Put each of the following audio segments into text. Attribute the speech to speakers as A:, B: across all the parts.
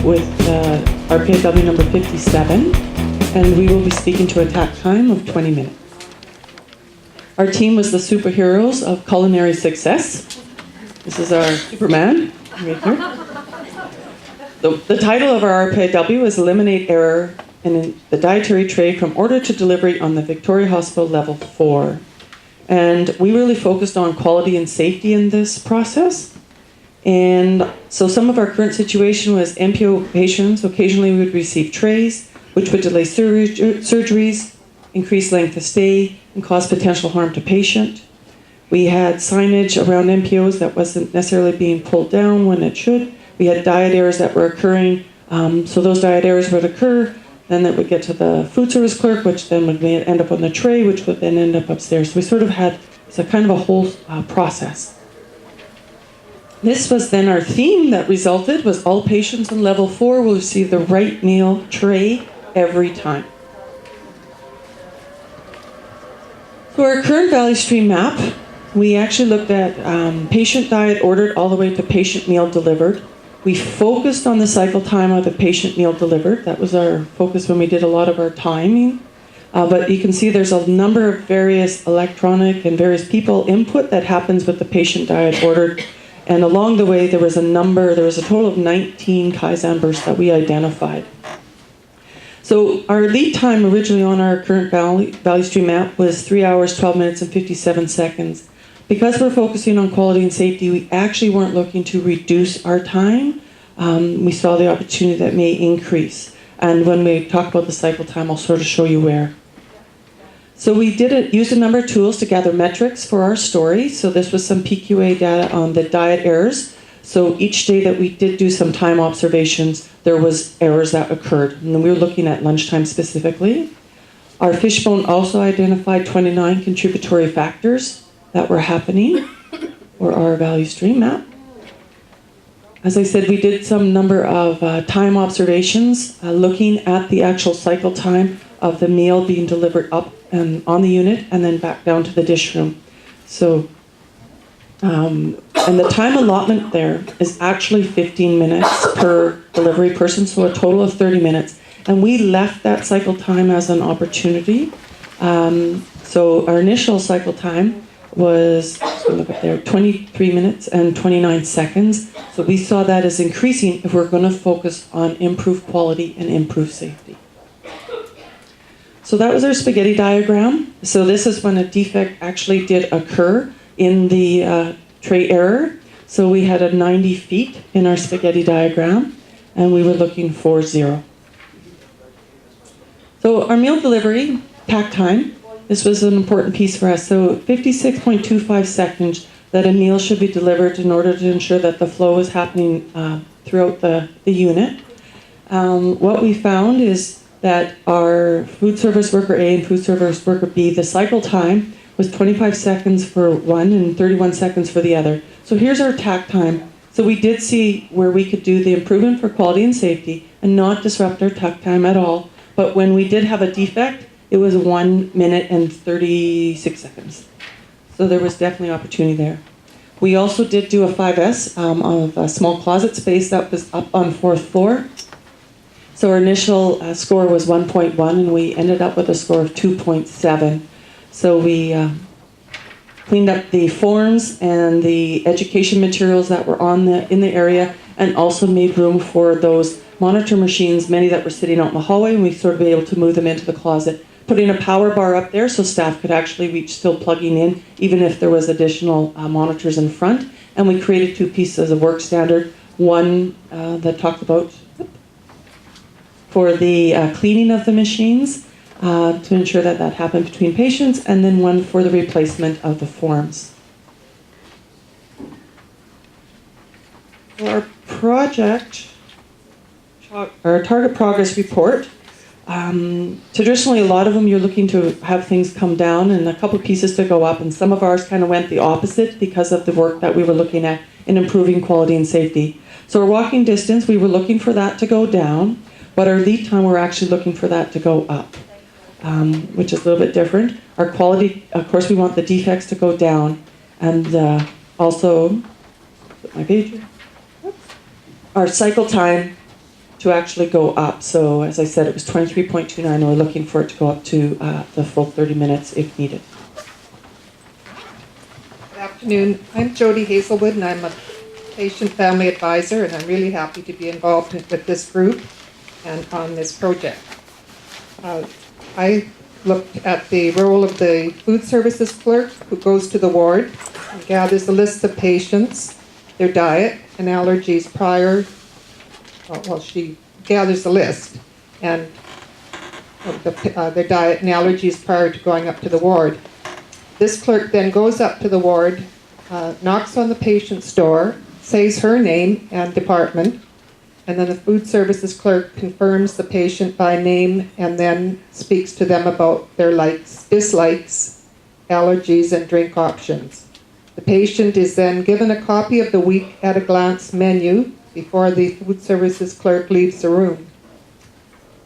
A: with RPIW number 57, and we will be speaking to a tack time of 20 minutes. Our team was the superheroes of culinary success. This is our Superman right here. The title of our RPIW is Eliminate Error in the Dietary Tray from Order to Delivery on the Victoria Hospital Level 4. And we really focused on quality and safety in this process. And so some of our current situation was MPO patients occasionally would receive trays, which would delay surgeries, increase length of stay, and cause potential harm to patient. We had signage around MPOs that wasn't necessarily being pulled down when it should. We had diet errors that were occurring. So those diet errors would occur, then that would get to the food service clerk, which then would end up on the tray, which would then end up upstairs. So we sort of had kind of a whole process. This was then our theme that resulted was all patients on level 4 will receive the right meal tray every time. So our current value stream map, we actually looked at patient diet ordered all the way to patient meal delivered. We focused on the cycle time of the patient meal delivered. That was our focus when we did a lot of our timing. But you can see there's a number of various electronic and various people input that happens with the patient diet ordered. And along the way, there was a total of 19 Kaizen bursts that we identified. So our lead time originally on our current value stream map was 3 hours, 12 minutes, and 57 seconds. Because we're focusing on quality and safety, we actually weren't looking to reduce our time. We saw the opportunity that may increase. And when we talk about the cycle time, I'll sort of show you where. So we used a number of tools to gather metrics for our story. So this was some PQA data on the diet errors. So each day that we did do some time observations, there was errors that occurred. And we were looking at lunchtime specifically. Our fishbone also identified 29 contributory factors that were happening, or our value stream map. As I said, we did some number of time observations, looking at the actual cycle time of the meal being delivered up and on the unit and then back down to the dish room. So, and the time allotment there is actually 15 minutes per delivery person, so a total of 30 minutes. And we left that cycle time as an opportunity. So our initial cycle time was, look up there, 23 minutes and 29 seconds. So we saw that as increasing if we're going to focus on improved quality and improved safety. So that was our spaghetti diagram. So this is when a defect actually did occur in the tray error. So we had a 90 feet in our spaghetti diagram, and we were looking for 0. So our meal delivery, pack time, this was an important piece for us. So 56.25 seconds that a meal should be delivered in order to ensure that the flow is happening throughout the unit. What we found is that our food service worker A and food service worker B, the cycle time was 25 seconds for one and 31 seconds for the other. So here's our tack time. So we did see where we could do the improvement for quality and safety and not disrupt our tack time at all. But when we did have a defect, it was 1 minute and 36 seconds. So there was definitely opportunity there. We also did do a 5S of a small closet space that was up on 4th floor. So our initial score was 1.1 and we ended up with a score of 2.7. So we cleaned up the forms and the education materials that were in the area, and also made room for those monitor machines, many that were sitting out in the hallway, and we sort of be able to move them into the closet. Putting a power bar up there so staff could actually reach still plugging in, even if there was additional monitors in front. And we created 2 pieces of work standard. One that talked about for the cleaning of the machines to ensure that that happened between patients, and then one for the replacement of the forms. Our project, our target progress report, traditionally a lot of them you're looking to have things come down and a couple pieces to go up, and some of ours kind of went the opposite because of the work that we were looking at in improving quality and safety. So our walking distance, we were looking for that to go down, but our lead time, we're actually looking for that to go up, which is a little bit different. Our quality, of course, we want the defects to go down, and also, put my page here. Our cycle time to actually go up. So as I said, it was 23.29. We're looking for it to go up to the full 30 minutes if needed.
B: Good afternoon. I'm Jody Hazelwood, and I'm a patient family advisor, and I'm really happy to be involved with this group and on this project. I looked at the role of the food services clerk who goes to the ward and gathers a list of patients, their diet and allergies prior. Well, she gathers a list and of their diet and allergies prior to going up to the ward. This clerk then goes up to the ward, knocks on the patient's door, says her name and department, and then the food services clerk confirms the patient by name and then speaks to them about their likes, dislikes, allergies, and drink options. The patient is then given a copy of the week at a glance menu before the food services clerk leaves the room.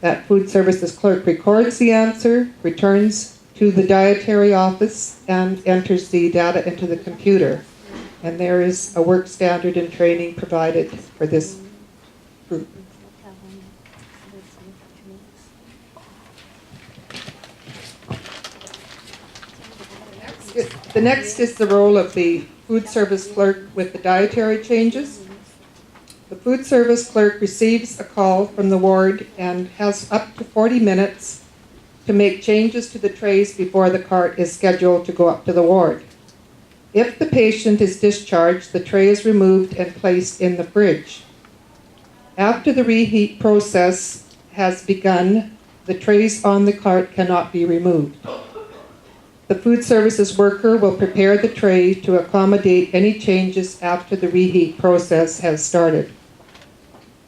B: That food services clerk records the answer, returns to the dietary office, and enters the data into the computer. And there is a work standard and training provided for this group. The next is the role of the food service clerk with the dietary changes. The food service clerk receives a call from the ward and has up to 40 minutes to make changes to the trays before the cart is scheduled to go up to the ward. If the patient is discharged, the tray is removed and placed in the fridge. After the reheat process has begun, the trays on the cart cannot be removed. The food services worker will prepare the tray to accommodate any changes after the reheat process has started.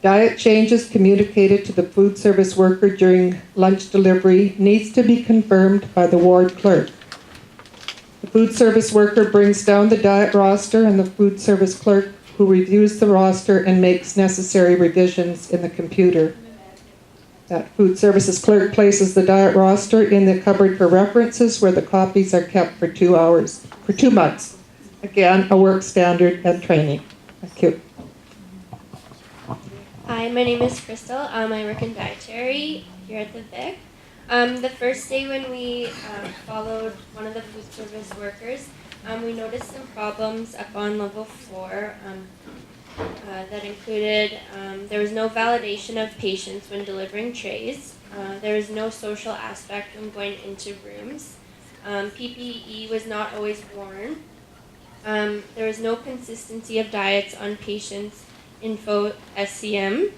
B: Diet changes communicated to the food service worker during lunch delivery needs to be confirmed by the ward clerk. The food service worker brings down the diet roster and the food service clerk who reviews the roster and makes necessary revisions in the computer. That food services clerk places the diet roster in the cupboard for references where the copies are kept for 2 months. Again, a work standard and training. Thank you.
C: Hi, my name is Crystal. I work in dietary here at the Vic. The first day when we followed one of the food service workers, we noticed some problems up on level 4 that included there was no validation of patients when delivering trays. There was no social aspect when going into rooms. PPE was not always worn. There was no consistency of diets on patients' info SCM.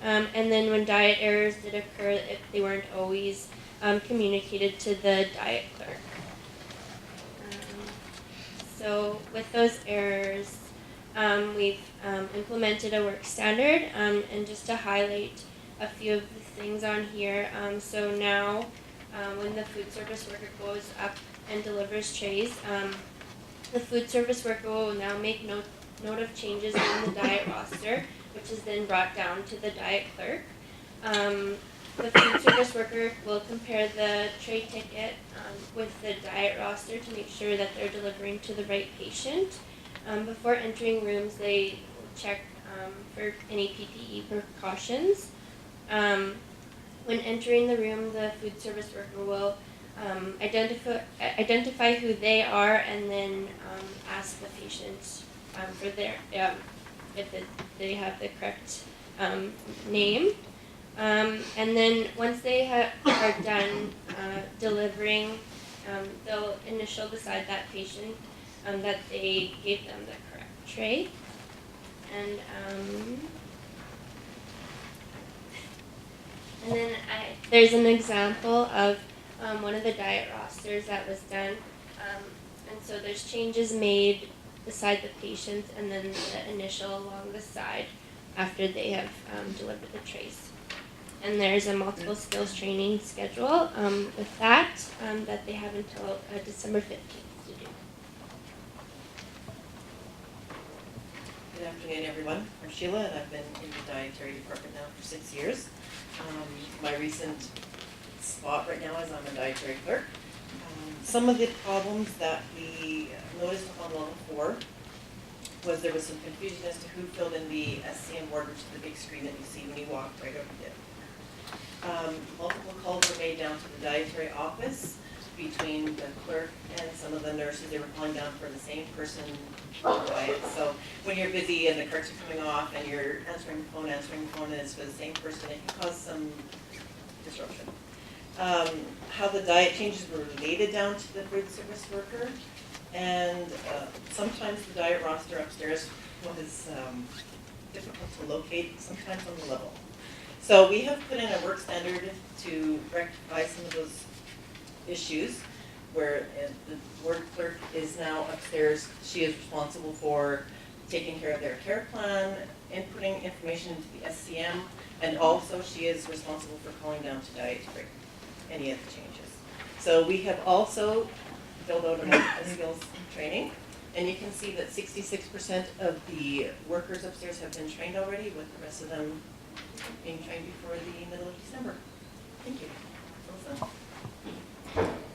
C: And then when diet errors did occur, if they weren't always communicated to the diet clerk. So with those errors, we've implemented a work standard, and just to highlight a few of the things on here. So now when the food service worker goes up and delivers trays, the food service worker will now make note of changes in the diet roster, which is then brought down to the diet clerk. The food service worker will compare the tray ticket with the diet roster to make sure that they're delivering to the right patient. Before entering rooms, they check for any PPE precautions. When entering the room, the food service worker will identify who they are and then ask the patient for their if they have the correct name. And then once they are done delivering, they'll initial beside that patient that they gave them the correct tray. And then there's an example of one of the diet rosters that was done. And so there's changes made beside the patients and then the initial along the side after they have delivered the trays. And there's a multiple skills training schedule with that that they have until December 15th to do.
D: Good afternoon, everyone. I'm Sheila, and I've been in the Dietary Department now for 6 years. My recent spot right now is I'm a dietary clerk. Some of the problems that we noticed on level 4 was there was some confusion as to who filled in the SCM ward, which is the big screen that you see when you walk right over there. Multiple calls were made down to the dietary office between the clerk and some of the nurses. They were calling down for the same person diet. So when you're busy and the carts are coming off and you're answering the phone, and it's for the same person, it can cause some disruption. How the diet changes were related down to the food service worker, and sometimes the diet roster upstairs was difficult to locate, sometimes on the level. So we have put in a work standard to rectify some of those issues where the ward clerk is now upstairs. She is responsible for taking care of their care plan, inputting information into the SCM, and also she is responsible for calling down to dietary, any of the changes. So we have also filled out a medical skills training, and you can see that 66% of the workers upstairs have been trained already, with the rest of them being trained before the middle of December. Thank you. Melissa?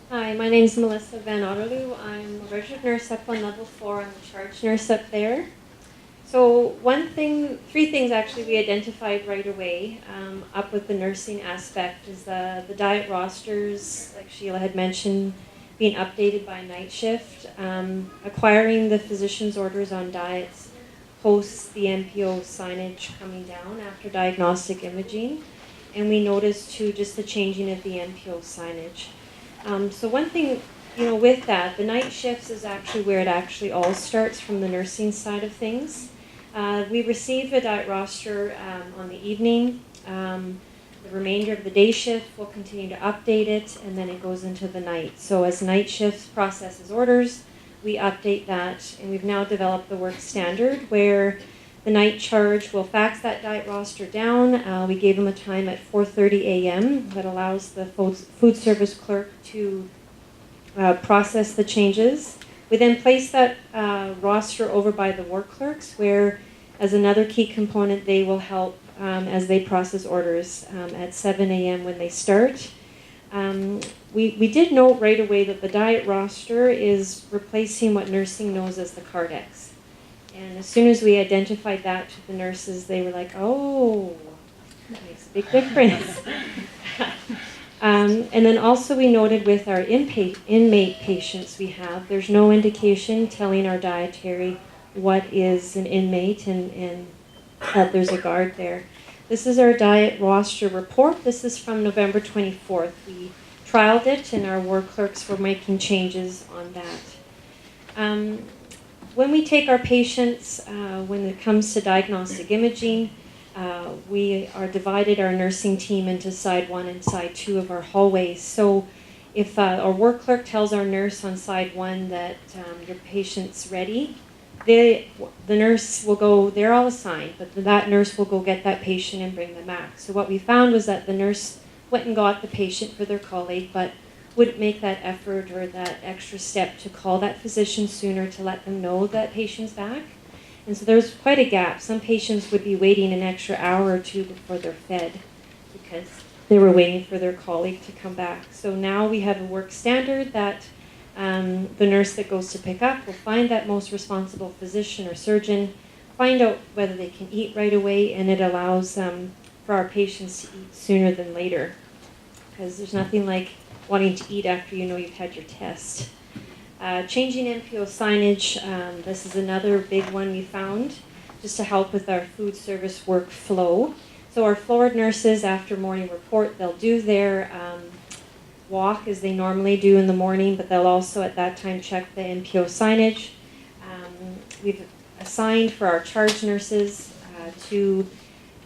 C: Hi, my name is Melissa Van Otterloo. I'm a registered nurse up on level 4. I'm the charge nurse up there. So three things actually we identified right away up with the nursing aspect is the diet rosters, like Sheila had mentioned, being updated by night shift, acquiring the physician's orders on diets post the NPO signage coming down after diagnostic imaging, and we noticed too just the changing of the NPO signage. So one thing, with that, the night shifts is actually where it actually all starts from the nursing side of things. We receive a diet roster on the evening. The remainder of the day shift will continue to update it, and then it goes into the night. So as night shifts processes orders, we update that, and we've now developed the work standard where the night charge will fax that diet roster down. We gave them a time at 4:30 a.m. that allows the food service clerk to process the changes. We then place that roster over by the ward clerks, where as another key component, they will help as they process orders at 7 a.m. when they start. We did note right away that the diet roster is replacing what nursing knows as the Cardex. And as soon as we identified that to the nurses, they were like, oh, that makes a big difference. And then also we noted with our inmate patients we have, there's no indication telling our dietary what is an inmate and that there's a guard there. This is our diet roster report. This is from November 24th. We trialed it and our ward clerks were making changes on that. When we take our patients, when it comes to diagnostic imaging, we are divided our nursing team into side 1 and side 2 of our hallways. So if our ward clerk tells our nurse on side 1 that your patient's ready, the nurse will go, they're all assigned, but that nurse will go get that patient and bring them back. So what we found was that the nurse went and got the patient for their colleague, but wouldn't make that effort or that extra step to call that physician sooner to let them know that patient's back. And so there's quite a gap. Some patients would be waiting an extra hour or two before they're fed because they were waiting for their colleague to come back. So now we have a work standard that the nurse that goes to pick up will find that most responsible physician or surgeon, find out whether they can eat right away, and it allows for our patients to eat sooner than later. Because there's nothing like wanting to eat after you know you've had your test. Changing NPO signage, this is another big one we found, just to help with our food service workflow. So our floor nurses, after morning report, they'll do their walk as they normally do in the morning, but they'll also at that time check the NPO signage. We've assigned for our charge nurses to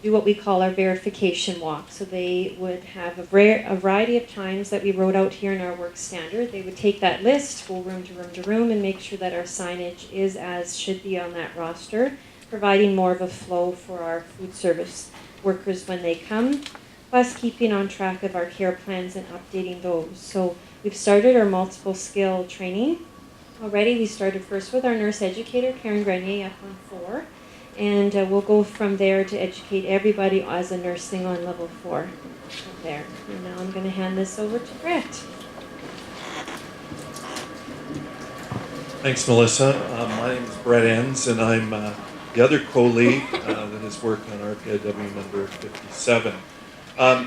C: do what we call our verification walk. So they would have a variety of times that we wrote out here in our work standard. They would take that list, go room to room to room, and make sure that our signage is as should be on that roster, providing more of a flow for our food service workers when they come, plus keeping on track of our care plans and updating those. So we've started our multiple skill training already. We started first with our nurse educator, Karen Grenier, up on 4. And we'll go from there to educate everybody as a nursing on level 4 there. And now I'm going to hand this over to Brett.
E: Thanks, Melissa. My name is Brett Enns, and I'm the other co-lead that has worked on RPIW number 57.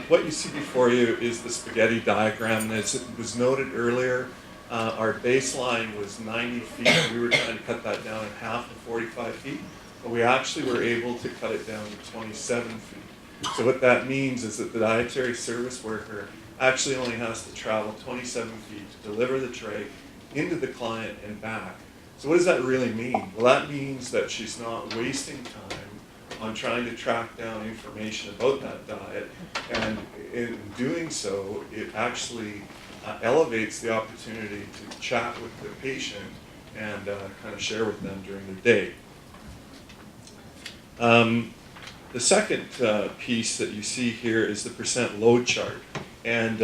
E: What you see before you is the spaghetti diagram, and as it was noted earlier, our baseline was 90 feet. We were trying to cut that down in half to 45 feet, but we actually were able to cut it down to 27 feet. So what that means is that the dietary service worker actually only has to travel 27 feet to deliver the tray into the client and back. So what does that really mean? Well, that means that she's not wasting time on trying to track down information about that diet, and in doing so, it actually elevates the opportunity to chat with the patient and kind of share with them during their day. The second piece that you see here is the percent load chart. And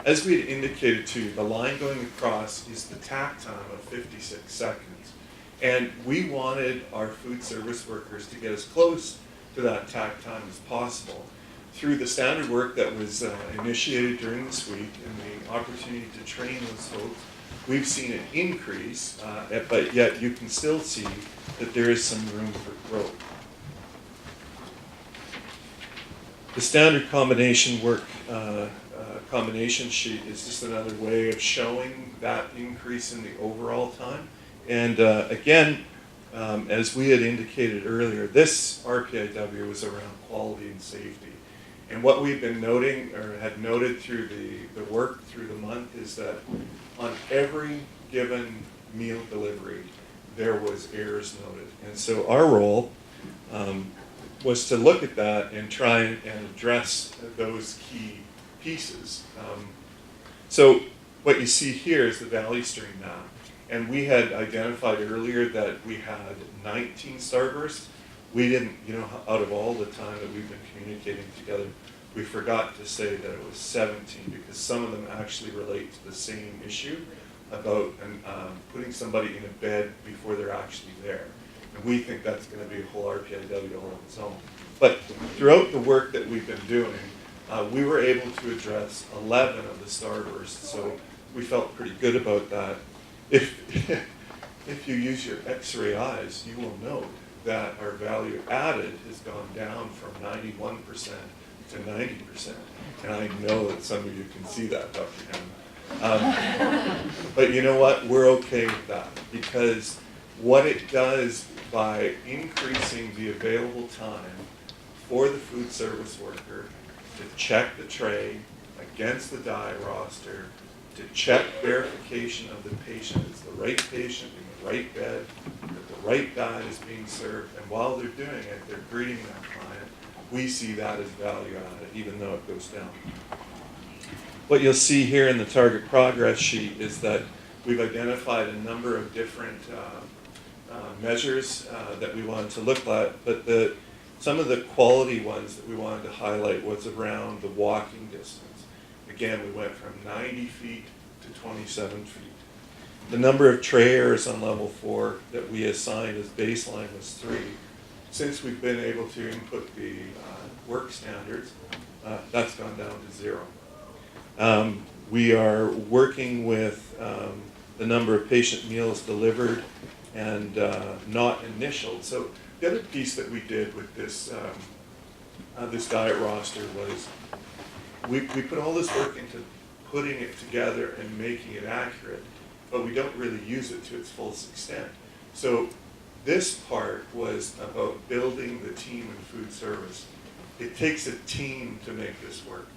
E: as we had indicated to you, the line going across is the tack time of 56 seconds. And we wanted our food service workers to get as close to that tack time as possible. Through the standard work that was initiated during this week and the opportunity to train those folks, we've seen an increase, but yet you can still see that there is some room for growth. The standard combination work combination sheet is just another way of showing that increase in the overall time. And again, as we had indicated earlier, this RPIW was around quality and safety. And what we've been noting, or had noted through the work through the month, is that on every given meal delivery, there was errors noted. And so our role was to look at that and try and address those key pieces. So what you see here is the value stream map. And we had identified earlier that we had 19 starbursts. We didn't, out of all the time that we've been communicating together, we forgot to say that it was 17 because some of them actually relate to the same issue about putting somebody in a bed before they're actually there. And we think that's going to be a whole RPIW all on its own. But throughout the work that we've been doing, we were able to address 11 of the starbursts, so we felt pretty good about that. If you use your X-ray eyes, you will note that our value added has gone down from 91% to 90%. And I know that some of you can see that, Dr. Hammond. But you know what? We're okay with that because what it does by increasing the available time for the food service worker to check the tray against the diet roster, to check verification of the patient is the right patient in the right bed, that the right diet is being served, and while they're doing it, they're greeting that client. We see that as value added, even though it goes down. What you'll see here in the target progress sheet is that we've identified a number of different measures that we wanted to look at, but some of the quality ones that we wanted to highlight was around the walking distance. Again, we went from 90 feet to 27 feet. The number of tray errors on level 4 that we assigned as baseline was 3. Since we've been able to input the work standards, that's gone down to 0. We are working with the number of patient meals delivered and not initialed. So the other piece that we did with this this diet roster was we put all this work into putting it together and making it accurate, but we don't really use it to its fullest extent. So this part was about building the team in food service. It takes a team to make this work.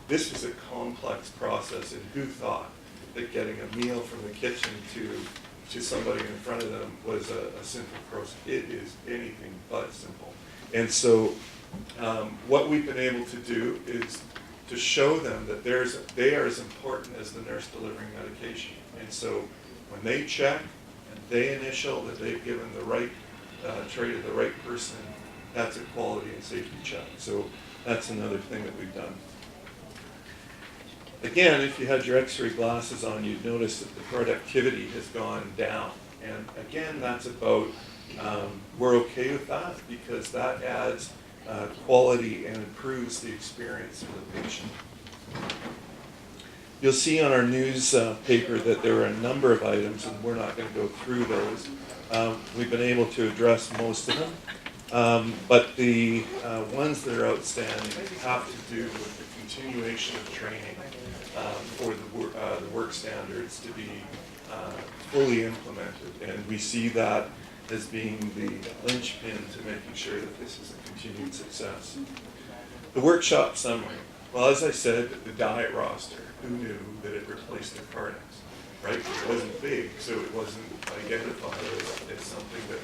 E: This was a complex process, and who thought that getting a meal from the kitchen to somebody in front of them was a simple process? It is anything but simple. And so what we've been able to do is to show them that they are as important as the nurse delivering medication. And so when they check and they initial that they've given the right tray to the right person, that's a quality and safety check. So that's another thing that we've done. Again, if you had your X-ray glasses on, you'd notice that the productivity has gone down. And again, that's about, we're okay with that because that adds quality and improves the experience for the patient. You'll see on our newspaper that there are a number of items, and we're not going to go through those. We've been able to address most of them, but the ones that are outstanding have to do with the continuation of training for the work standards to be fully implemented, and we see that as being the linchpin to making sure that this is a continued success. The workshop summary. Well, as I said, the diet roster, who knew that it replaced the Cardex, right? It wasn't big, so it wasn't identified as something that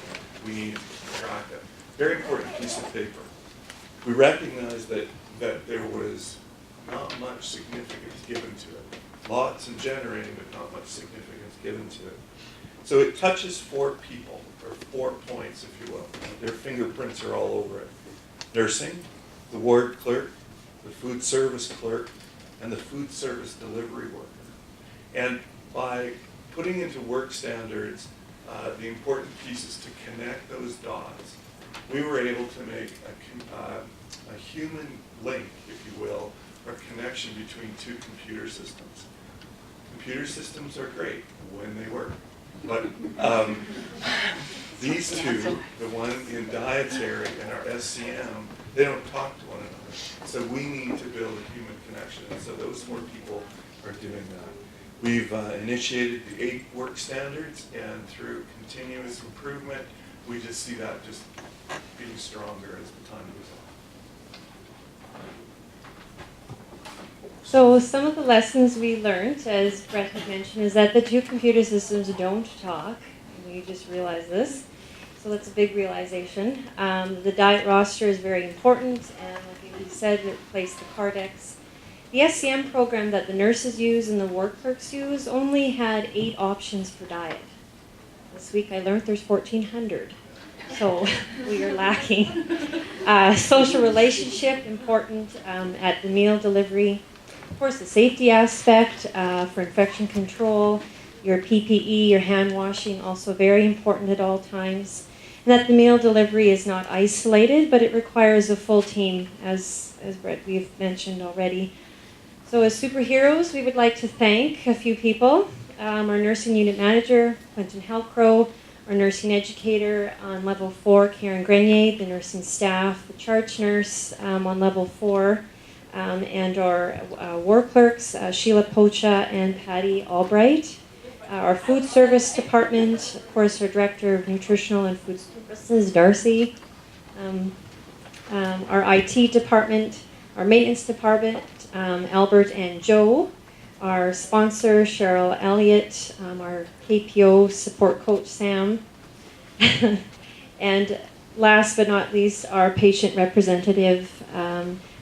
E: we needed to track of. Very important piece of paper. We recognized that there was not much significance given to it. Lots in generating, but not much significance given to it. So it touches 4 people, or 4 points, if you will. Their fingerprints are all over it. Nursing, the ward clerk, the food service clerk, and the food service delivery worker. And by putting into work standards the important pieces to connect those dots, we were able to make a human link, if you will, or connection between 2 computer systems. Computer systems are great when they work, but these 2, the one in dietary and our SCM, they don't talk to one another. So we need to build a human connection, and so those 4 people are doing that. We've initiated the 8 work standards, and through continuous improvement, we just see that just being stronger as the time goes on.
F: So some of the lessons we learned, as Brett had mentioned, is that the 2 computer systems don't talk. We just realized this. So that's a big realization. The diet roster is very important, and like you said, it replaced the Cardex. The SCM program that the nurses use and the ward clerks use only had 8 options for diet. This week I learned there's 1,400. So we are lacking. Social relationship, important at the meal delivery. Of course, the safety aspect for infection control, your PPE, your hand washing, also very important at all times. And that the meal delivery is not isolated, but it requires a full team, as Brett, we've mentioned already. So as superheroes, we would like to thank a few people. Our nursing unit manager, Quentin Halcrow, our nursing educator on level 4, Karen Grenier, the nursing staff, the charge nurse on level 4, and our ward clerks, Sheila Pocha and Patty Albright. Our food service department, of course, our director of nutritional and food services, Darcy. Our IT department, our maintenance department, Albert and Joe. Our sponsor, Cheryl Elliott, our KPO support coach, Sam. And last but not least, our patient representative,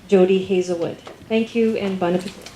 F: Jody Hazelwood. Thank you and bon appetit.